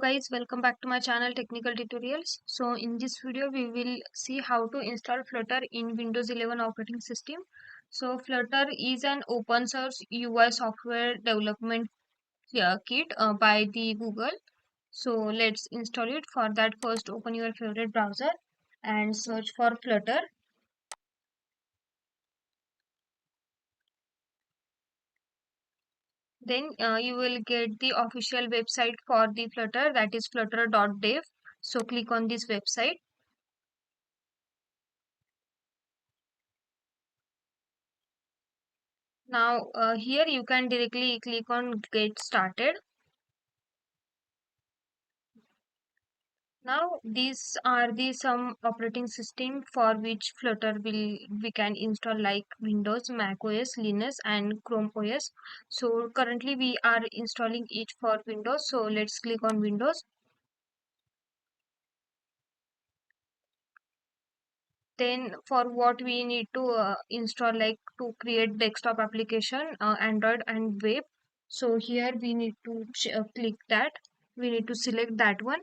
Guys, welcome back to my channel Technical Tutorials. So in this video we will see how to install Flutter in Windows 11 operating system. So Flutter is an open source UI software development kit by the Google. So let's install it. For that, first open your favorite browser and search for Flutter. Then you will get the official website for the Flutter, that is flutter.dev. So click on this website. Now here you can directly click on get started. Now these are the some operating system for which Flutter will we can install, like Windows, Mac OS, Linux and Chrome OS. So currently we are installing each for Windows. So let's click on Windows. Then for what we need to install, like to create desktop application, Android and web. So here we need to click that. We need to select that one.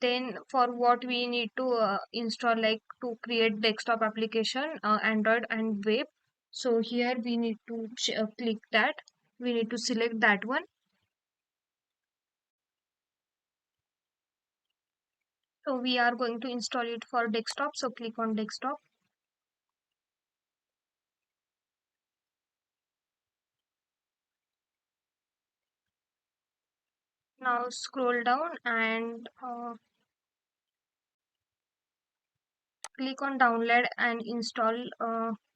Then for what we need to install, like to create desktop application, Android and web. So here we need to click that. We need to select that one. So we are going to install it for desktop. So click on desktop. Now scroll down and click on download and install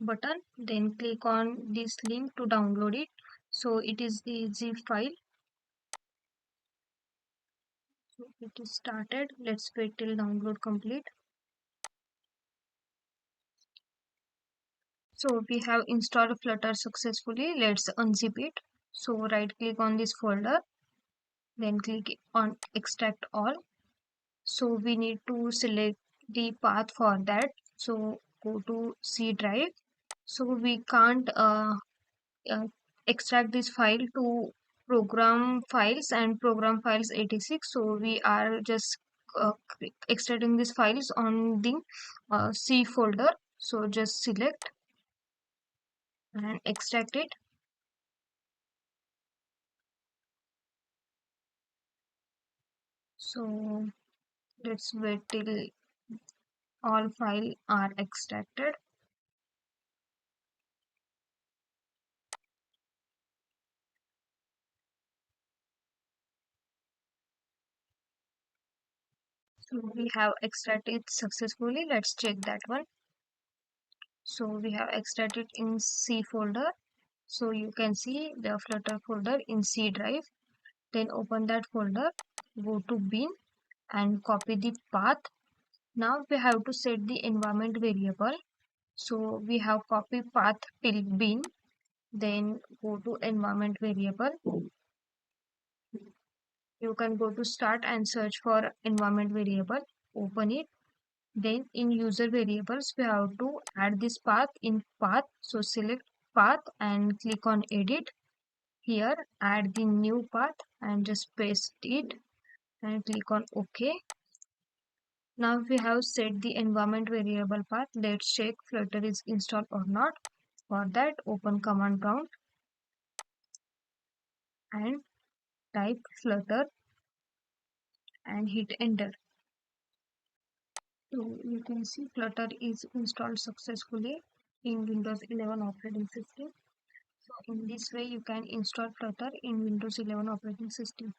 button. Then click on this link to download it. So it is the zip file. So it is started. Let's wait till download complete. So we have installed Flutter successfully. Let's unzip it. So right click on this folder, then click on extract all. So we need to select the path for that. So go to C drive. So we can't uh, extract this file to program files and program files 86. So we are just extracting these files on the C folder. So just select and extract it. So let's wait till all files are extracted. So we have extracted successfully. Let's check that one. So we have extracted in C folder. So you can see the Flutter folder in C drive. Then open that folder, go to bin and copy the path. Now we have to set the environment variable. So we have copy path till bin. Then go to environment variable. You can go to start and search for environment variable. Open it. Then in user variables, we have to add this path in path. So select path and click on edit. Here add the new path and just paste it and click on OK. Now we have set the environment variable path. Let's check Flutter is installed or not. For that, open command prompt and type Flutter and hit enter. So you can see Flutter is installed successfully in Windows 11 operating system. So in this way you can install Flutter in Windows 11 operating system.